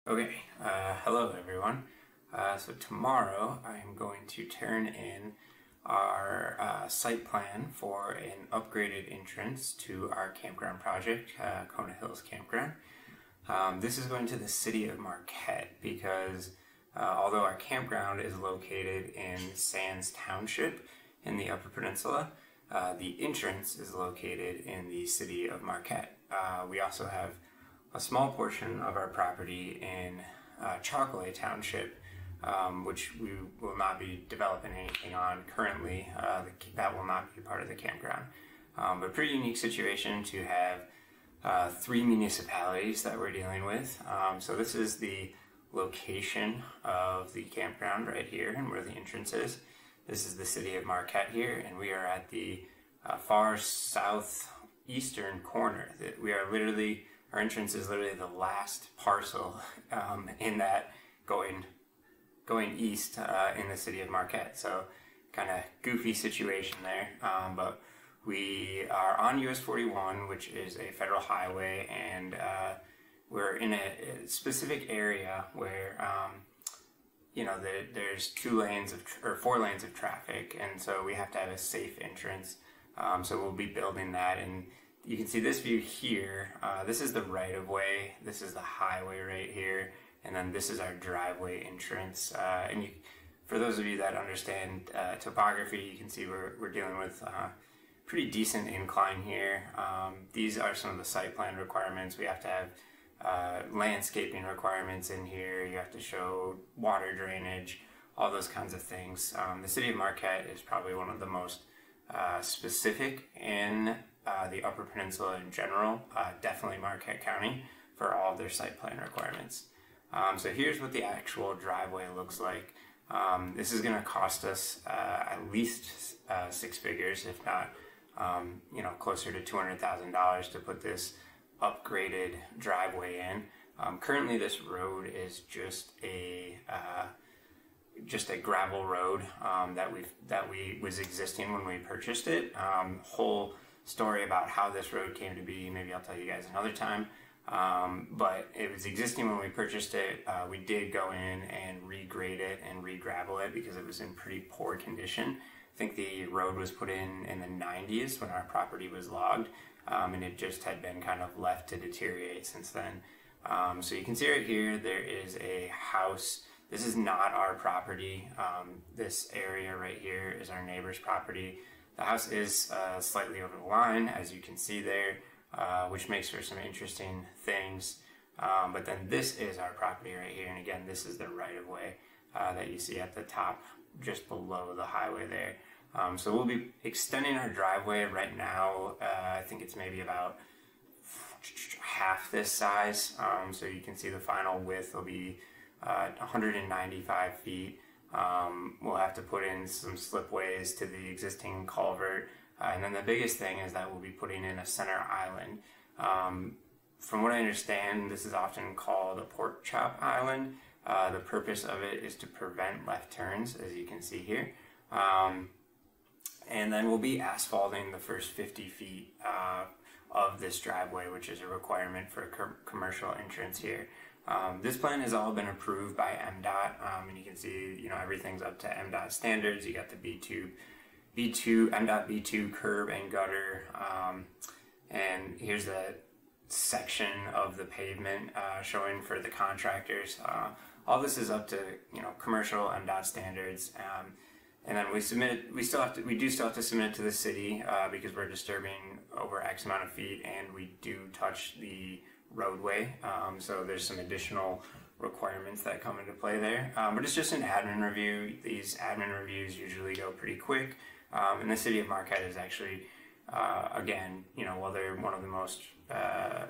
Okay, hello everyone. So tomorrow I am going to turn in our site plan for an upgraded entrance to our campground project, Kona Hills Campground. This is going to the city of Marquette because although our campground is located in Sands Township in the Upper Peninsula, the entrance is located in the city of Marquette. We also have a small portion of our property in Chocolate Township, which we will not be developing anything on currently. That will not be part of the campground. But pretty unique situation to have three municipalities that we're dealing with. So this is the location of the campground right here and where the entrance is. This is the city of Marquette here, and we are at the far southeastern corner. Our entrance is literally the last parcel in that going east in the city of Marquette. So kind of goofy situation there, but we are on US 41, which is a federal highway, and we're in a specific area where there's 4 lanes of traffic, and so we have to have a safe entrance. So we'll be building that, and you can see this view here. This is the right-of-way. This is the highway right here, and then this is our driveway entrance. For those of you that understand topography, you can see we're dealing with pretty decent incline here. These are some of the site plan requirements. We have to have landscaping requirements in here. You have to show water drainage, all those kinds of things. The city of Marquette is probably one of the most specific in the Upper Peninsula in general, definitely Marquette County, for all of their site plan requirements. So here's what the actual driveway looks like. This is going to cost us at least 6 figures, if not closer to $200,000 to put this upgraded driveway in. Currently this road is just a gravel road that was existing when we purchased it. Whole story about how this road came to be, maybe I'll tell you guys another time. But it was existing when we purchased it. We did go in and regrade it and re-gravel it because it was in pretty poor condition. I think the road was put in the 90s when our property was logged, and it just had been kind of left to deteriorate since then. So you can see right here there is a house. This is not our property. This area right here is our neighbor's property. The house is slightly over the line, as you can see there, which makes for some interesting things. But then this is our property right here, and again, this is the right-of-way that you see at the top, just below the highway there. So we'll be extending our driveway right now. I think it's maybe about half this size. So you can see the final width will be 195 feet. We'll have to put in some slipways to the existing culvert, and then the biggest thing is that we'll be putting in a center island. From what I understand, this is often called a pork chop island. The purpose of it is to prevent left turns, as you can see here. And then we'll be asphalting the first 50 feet of this driveway, which is a requirement for a commercial entrance here. This plan has all been approved by MDOT, and you can see, everything's up to MDOT standards. You got the MDOT B2 curb and gutter, and here's the section of the pavement showing for the contractors. All this is up to commercial MDOT standards, and then we do still have to submit it to the city because we're disturbing over X amount of feet, and we do touch the roadway, so there's some additional requirements that come into play there, but it's just an admin review. These admin reviews usually go pretty quick, and the city of Marquette is actually again, while they're one of the most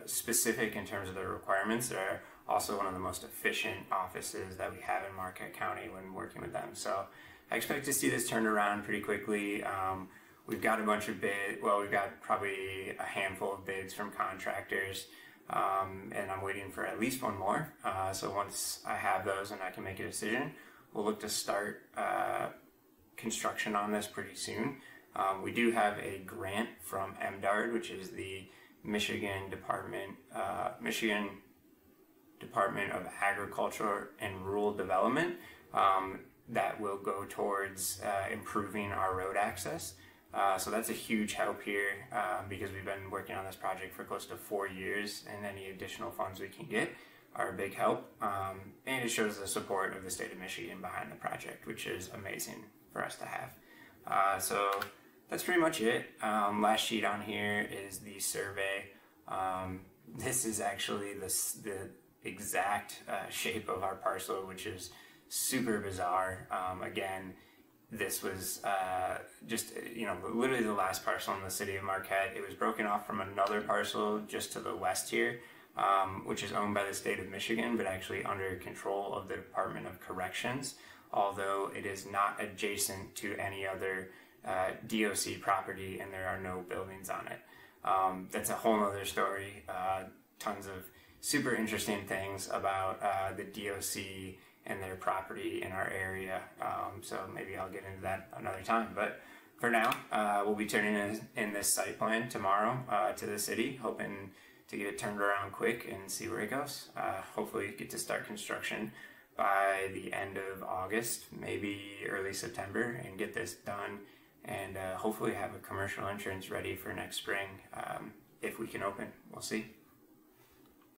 specific in terms of their requirements, they're also one of the most efficient offices that we have in Marquette County when working with them. So I expect to see this turned around pretty quickly. We've got a bunch of we've got probably a handful of bids from contractors, and I'm waiting for at least one more. So once I have those and I can make a decision, we'll look to start construction on this pretty soon. We do have a grant from MDARD, which is the Michigan Department of Agriculture and Rural Development that will go towards improving our road access. So that's a huge help here because we've been working on this project for close to 4 years, and any additional funds we can get are a big help. And it shows the support of the state of Michigan behind the project, which is amazing for us to have. So that's pretty much it. Last sheet on here is the survey. This is actually the exact shape of our parcel, which is super bizarre. Again, this was just, literally the last parcel in the city of Marquette. It was broken off from another parcel just to the west here, which is owned by the state of Michigan, but actually under control of the Department of Corrections, although it is not adjacent to any other DOC property, and there are no buildings on it. That's a whole other story. Tons of super interesting things about the DOC and their property in our area. So maybe I'll get into that another time. But for now, we'll be turning in this site plan tomorrow to the city, hoping to get it turned around quick and see where it goes. Hopefully get to start construction by the end of August, maybe early September, and get this done, and hopefully have a commercial entrance ready for next spring if we can open. We'll see.